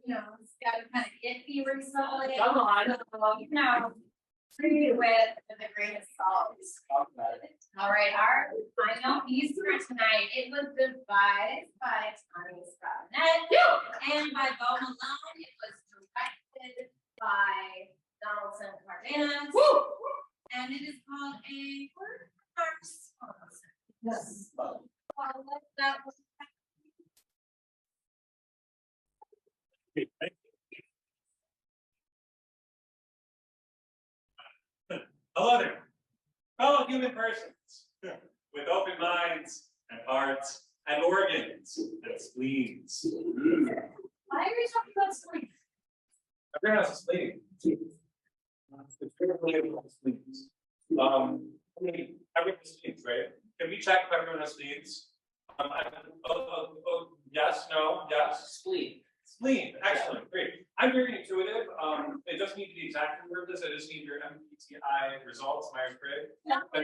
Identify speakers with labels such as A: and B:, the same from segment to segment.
A: you know, it's got kind of iffy recently.
B: Come on.
A: No, treat it with a grain of salt. All right, our final piece for tonight, it was devised by Tanise Robnett and by Beau Malone. It was directed by Donaldson Cardenas. And it is called a word marks. Yes. That was
C: Hello there, fellow human persons with open minds and hearts and organs and spleens.
A: why are you talking about sleep?
C: Everyone has a spleen. It's very related to spleens. Everyone has spleens, right? Can we check if everyone has spleens? Yes, no, yes.
B: Spleen.
C: Spleen, excellent, great. I'm very intuitive. It doesn't need to be exactly word this. I just need your MBTI results, Myers-Briggs.
A: No.
C: I'm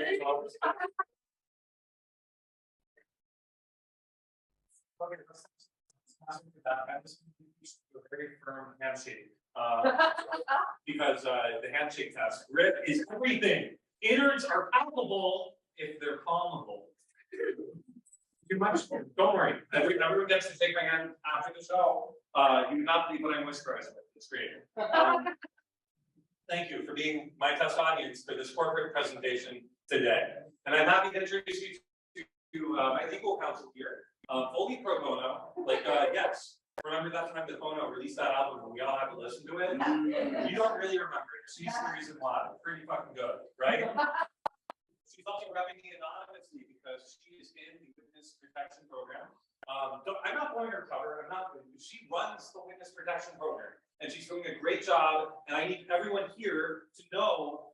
C: just going to use a very firm handshake because the handshake test. Grip is everything. Innards are palpable if they're palmable. Too much. Don't worry. Everyone gets to take my hand after the show. You do not believe what I'm whispering. It's great. Thank you for being my test audience for this corporate presentation today. And I'm happy to introduce you to my legal counsel here, fully pro bono. Like, yes, remember that time that Bono released that album and we all had to listen to it? You don't really remember it. She's the reason why. Pretty fucking good, right? She's also rubbing me anonymously because she is in the witness protection program. I'm not going to her cover. She runs the witness protection program, and she's doing a great job. And I need everyone here to know,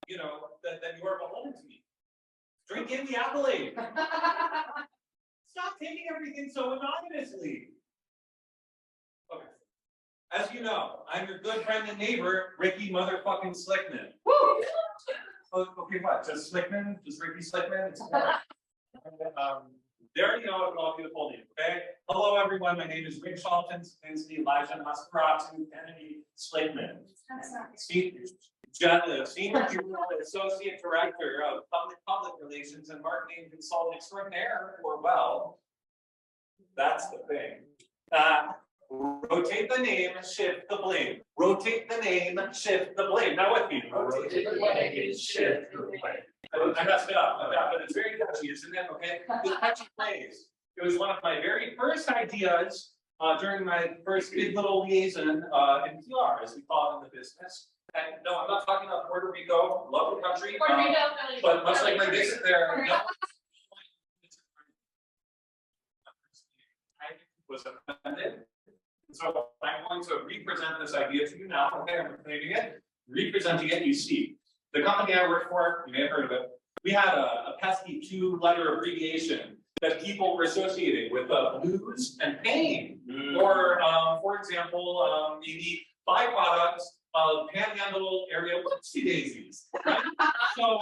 C: you know, that you are beholden to me. Drink in the accolade. Stop taking everything so anonymously. Okay. As you know, I'm your good friend and neighbor, Ricky motherfucking Slickman. Woo! Okay, what? Just Slickman? Just Ricky Slickman? They already know it, all beautiful name, okay? Hello, everyone. My name is Rick Shalton, Tanise, Elijah Masperatu, Kennedy Slickman. Senior Associate Director of Public Relations and Marketing Consultant Extraordinaire, or well, that's the thing. Rotate the name, shift the blame. Rotate the name, shift the blame. Now with me. Rotate the name, shift the blame. I messed it up, but it's very catchy, isn't it? Okay, the catchy plays. It was one of my very first ideas during my first big little liaison in PR, as we call it in the business. And no, I'm not talking about Puerto Rico, love the country, but much like my visit there, no, I was offended. So I'm going to represent this idea to you now. Okay, I'm reclaiming it, representing it. You see, the company I work for, you may have heard of it. We had a pesky 2-letter abbreviation that people were associating with blues and pain, or for example, maybe byproducts of panhandle area whoopsie daisies. Right? So,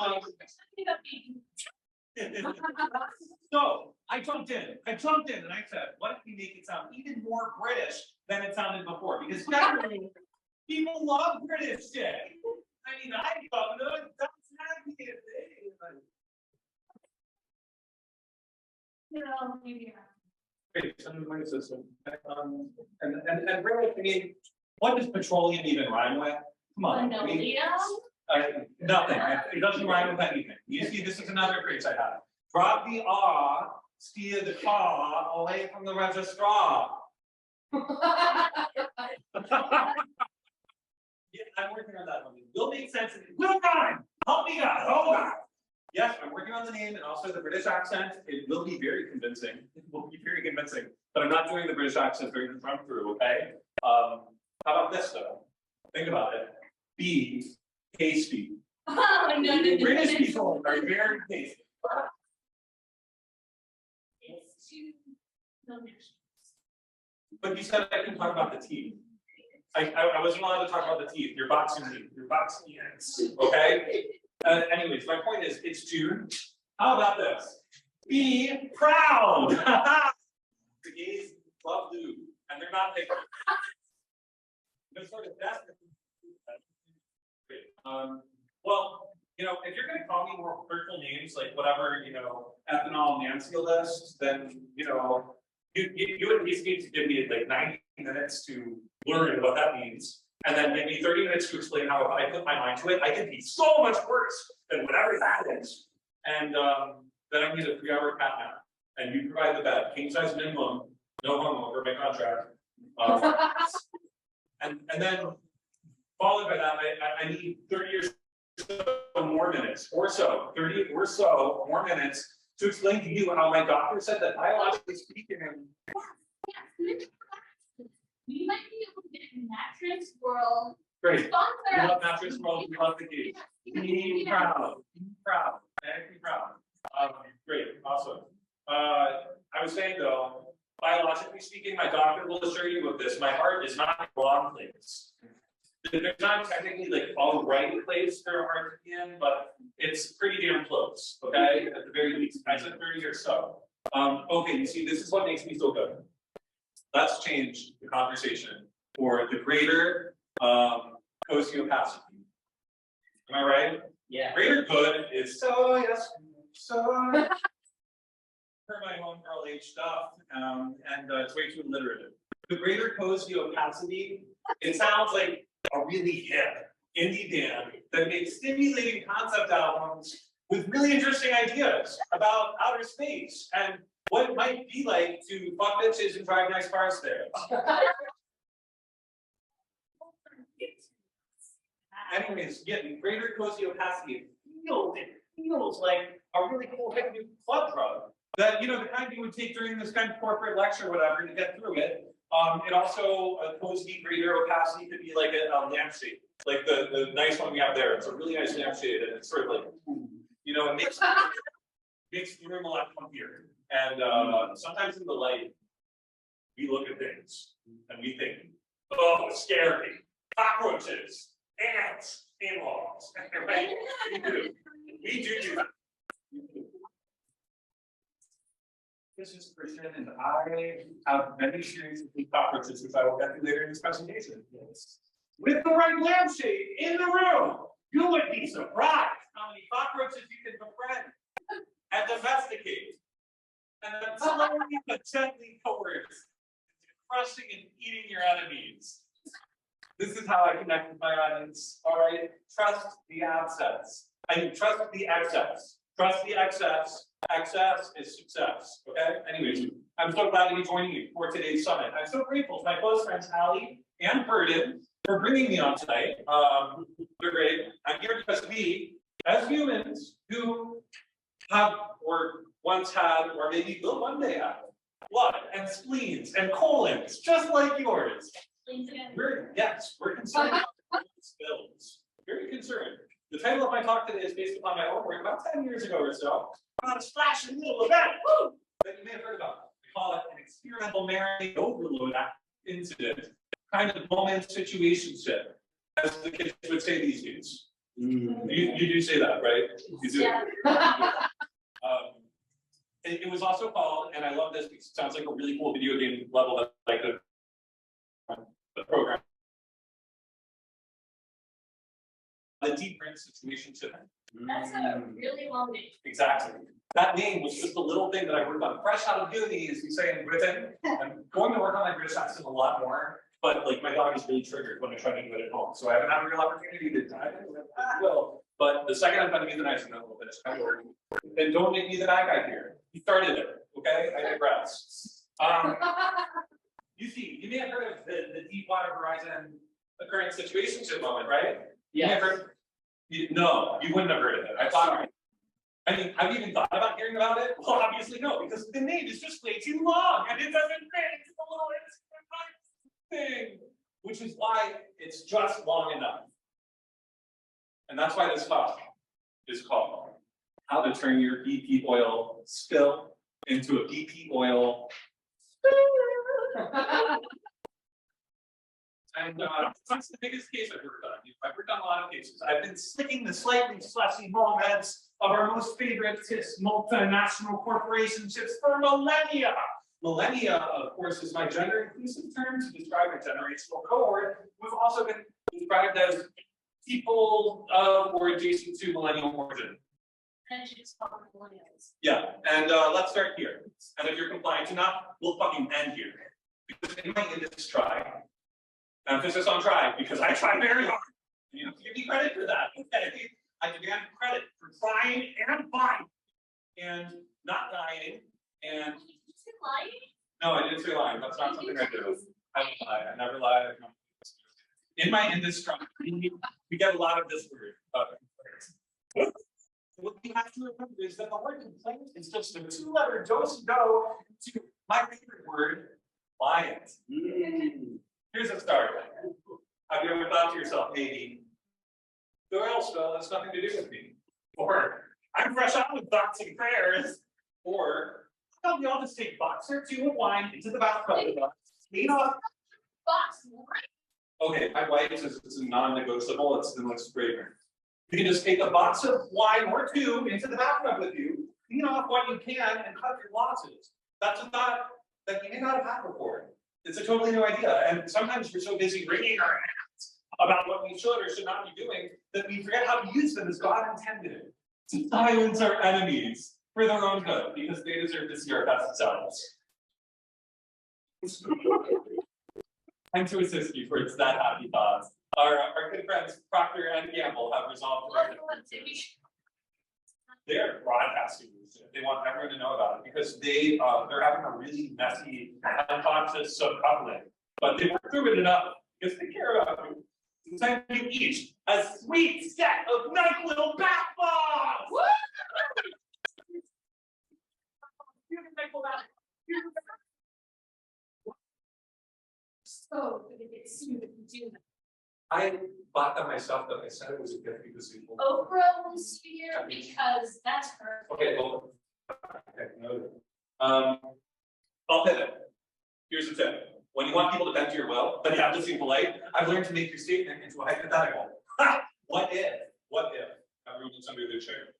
C: so I jumped in and I said, what if we make it sound even more British than it sounded before? Because generally, people love British shit. I mean, I love it. That's not the thing.
A: You know, maybe.
C: Great, underlying system. And really, I mean, what does petroleum even rhyme with? Come on. I mean, nothing. It doesn't rhyme with anything. You see, this is another phrase I have. Drop the R, steer the car away from the registrar. Yeah, I'm working on that one. It will make sense. It will rhyme. Help me God. Oh God. Yes, I'm working on the name and also the British accent. It will be very convincing. It will be very convincing. But I'm not doing the British accent during the run through, okay? How about this though? Think about it. Be tasty.
A: Oh, no.
C: British people are very tasty. But you said I can talk about the teeth. I wasn't allowed to talk about the teeth. You're boxing me. You're boxing me in. Okay? Anyways, my point is, it's June. How about this? Be proud. The gays love lube. and they're not big. They're sort of desperate. Well, you know, if you're gonna call me more hurtful names, like whatever, you know, ethanol Nancy list, then, you know, you at least need to give me like 90 minutes to learn what that means. And then maybe 30 minutes to explain how if I put my mind to it, I can be so much worse than whatever that is. And then I need a 3-hour cat nap. And you provide the bed, king size minimum, no homo for my contract. And then followed by that, I need 30 years more minutes or so, 30 or so more minutes to explain to you how my doctor said that biologically speaking.
A: We might be able to get Mattress World.
C: Great.
A: Sponsor
C: We
A: us.
C: love Mattress World, we love the case. Be proud, be proud. Great, awesome. I was saying though, biologically speaking, my doctor will assure you of this. My heart is not in the wrong place. There's not technically like all right place for a heart to be in, but it's pretty damn close. Okay, at the very least. I said 30 or so. Okay, you see, this is what makes me feel good. Let's change the conversation for the greater sociopathy. Am I right?
B: Yeah.
C: Greater good is so yes, so for my own girl age stuff, and it's way too alliterative. The greater sociopathy, it sounds like a really hip indie band that makes stimulating concept albums with really interesting ideas about outer space and what it might be like to fuck bitches and drive nice cars there. Anyways, yeah, the greater sociopathy, it feels like a really cool hip new club drug that, you know, the kind you would take during this kind of corporate lecture or whatever to get through it. It also, a cozy greater opacity could be like a lampshade, like the nice one we have there. It's a really nice lampshade, and it's sort of like, you know, it makes the room a lot comfier. And sometimes in the light, we look at things and we think, oh, scary, cockroaches, ants, in-laws, right? We do that. This is Christian, and I have many series of cockroaches, which I will get to later in this presentation. With the right lampshade in the room, you would be surprised how many cockroaches you can befriend and domesticate. And then slowly but gently coerce, crushing and eating your enemies. This is how I connect with my audience. All right, trust the abscess. I mean, trust the excess. Trust the excess. Excess is success. Okay. Anyways, I'm so glad to be joining you for today's summit. I'm so grateful to my close friends Allie and Burden for bringing me on tonight. They're great. I'm here because we, as humans who have or once had, or maybe will one day have, blood and spleens and colons, just like yours. We're concerned about spills. Very concerned. The title of my talk today is based upon my own work about 10 years ago or so, about a splash in the middle event that you may have heard about. We call it an experimental marinade overload incident, kind of moment situationship, as the kids would say these days. You do say that, right? You do. Yeah. It was also called, and I love this because it sounds like a really cool video game level that I could the program. The deep print situation to them.
A: That's a really long name.
C: Exactly. That name was just a little thing that I worked on fresh out of uni, as we say in Britain. I'm going to work on my British accent a lot more, but like my dog is really triggered when I try to do it at home. So I haven't had a real opportunity to dive into it. I will. But the second I'm going to be the nice enough a little bit, it's kind of working. And don't make me the bad guy here. You started it, okay? I digress. You see, you may have heard of the Deepwater Horizon current situationship moment, right?
B: Yeah.
C: No, you wouldn't have heard of it. I thought, I mean, have you even thought about hearing about it? Well, obviously no, because the name is just way too long and it doesn't fit into the little thing, which is why it's just long enough. And that's why this talk is called How to Turn Your BP Oil Spill into a BP Oil And that's the biggest case I've ever done. I've worked on a lot of cases. I've been slicking the slightly slushy moments of our most favorite multinational corporation chips for millennia. Millennia, of course, is my gender inclusive term to describe a generational cohort who've also been described as people of or adjacent to millennial origin.
A: And you just call them millennials.
C: Yeah, and let's start here. And if you're compliant to not, we'll fucking end here. Because in my industry try, emphasis on try, because I try very hard. And you have to give me credit for that. Okay? I demand credit for trying and lying. And not dying. And
A: Did you say lying?
C: no, I didn't say lying. That's not something I do. I don't lie. I never lie. In my industry, we get a lot of this word. What we have to remember is that the word complaint is just a two-letter do-si-do to my favorite word, client. Here's a start. Have you ever thought to yourself, maybe, the oil spill has nothing to do with me? Or, I'm fresh out with thoughts and prayers. Or, how about we all just take a box or two of wine into the bathtub with us? Clean off.
A: Box wine?
C: Okay, my wife says it's a non-negotiable, it's the most fragrant. You can just take a box of wine or two into the bathtub with you, clean off what you can, and cut your losses. That's a thought that you may not have had before. It's a totally new idea. And sometimes we're so busy wringing our hands about what we should or should not be doing that we forget how to use them as God intended, to silence our enemies for their own good, because they deserve to see our best selves. And to assist you towards that happy thoughts, our good friends Procter and Gamble have resolved their differences. They're broadcasting this shit. They want everyone to know about it because they're having a really messy, unconscious subcoupling. But they work through it enough because they care about you. To send you each a sweet set of nice little bath bombs! Woo!
A: So, if it's soon to do that.
C: I bought them myself, but I said it was a gift because people.
A: Oprah was here because that's her.
C: Okay, well, okay, noted. I'll pivot. Here's the tip. When you want people to bend to your will, but you have to seem polite, I've learned to make your statement into a hypothetical. What if everyone looks under their chair?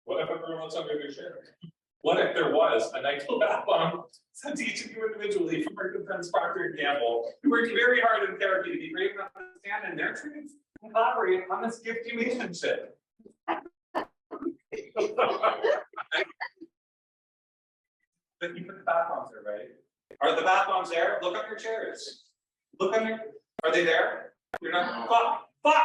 C: What if everyone looks under their chair? What if there was a NyQuil bath bomb sent to each of you individually from our good friends Procter and Gamble, who worked very hard in therapy to be brave enough to stand in their truths and collaborate on this gift relationship? But you put the bath bombs there, right? Are the bath bombs there? Look under chairs. Look under. Are they there? You're not. Fuck. Okay,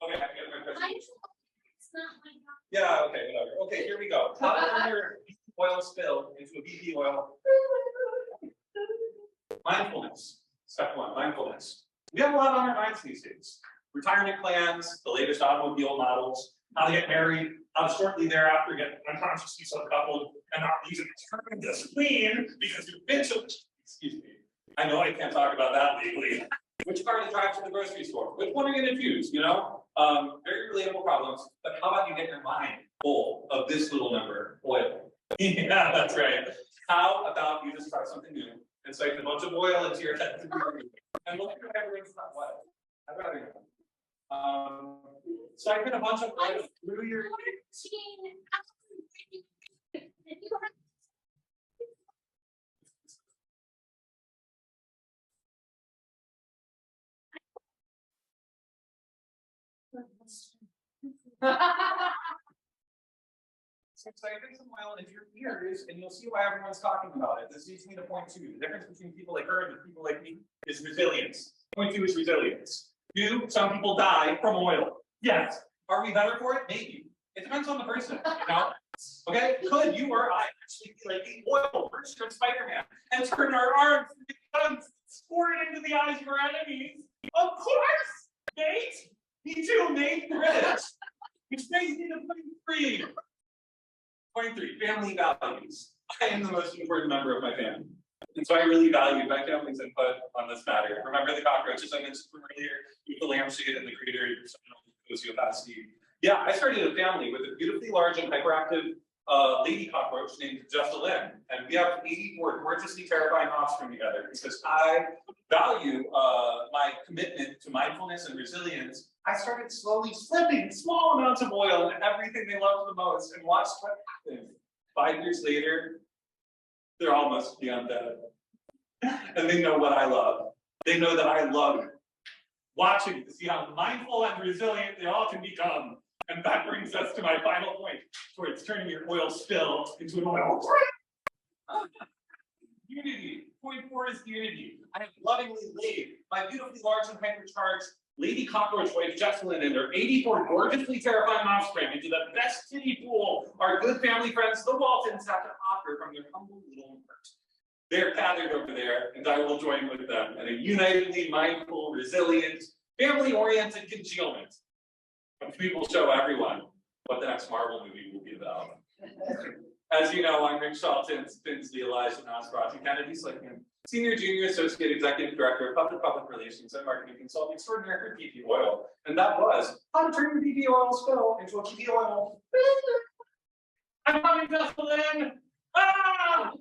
C: I get my question.
A: It's not my God.
C: Yeah, okay, whatever. Okay, here we go. How to turn your oil spill into a BP oil? Mindfulness. Step one, mindfulness. We have a lot on our minds these days. Retirement plans, the latest automobile models, how to get married, how to shortly thereafter get unconsciously subcoupled and not use a tremendous clean because you've been so. Excuse me. I know I can't talk about that legally. Which car to drive to the grocery store? Which one are you going to choose? You know, very relatable problems. But how about you get your mind full of this little number, oil? Yeah, that's right. How about you just try something new and siphon a bunch of oil into your head and look at everyone's not what? I'd rather know. Siphon a bunch of oil through your. So siphon some oil into your ears, and you'll see why everyone's talking about it. This leads me to point two. The difference between people like her and people like me is resilience. Point two is resilience. Do some people die from oil? Yes. Are we better for it? Maybe. It depends on the person, you know? Okay? Could you or I actually be like the oil burst from Spider-Man and turn our arms into guns, squirt it into the eyes of our enemies? Of course! Nate! Me too, Nate! British! Which brings me to point three. Point three, family values. I am the most important member of my family. And so I really value my family's input on this matter. Remember the cockroaches I mentioned from earlier with the lampshade and the creator sociopathy? Yeah, I started a family with a beautifully large and hyperactive lady cockroach named Jessalyn. And we have 84 gorgeously terrifying offspring together because I value my commitment to mindfulness and resilience. I started slowly slipping small amounts of oil in everything they loved the most and watched what happened. 5 years later, They're almost beyond that. And they know what I love. They know that I love watching to see how mindful and resilient they all can become. And that brings us to my final point, towards turning your oil spill into an oil. Unity. Point 4 is unity. I have lovingly laid my beautifully large and hypercharged Lady Cockroach wife Jessalyn and her 84 gorgeously terrifying offspring into the best kiddie pool our good family friends, the Waltons, have to offer from their humble little heart. They're gathered over there, and I will join with them in a unitedly mindful, resilient, family-oriented congealment. And we will show everyone what the next Marvel movie will be about. As you know, I'm Rick Shelton, Finsley, Elijah, Nosferatu, Kennedy Slickman, Senior Junior Associate Executive Director of Public Relations and Marketing Consulting Extraordinary for BP Oil. And that was how to turn the BP oil spill into a BP oil. I'm coming, Jessalyn! Ah!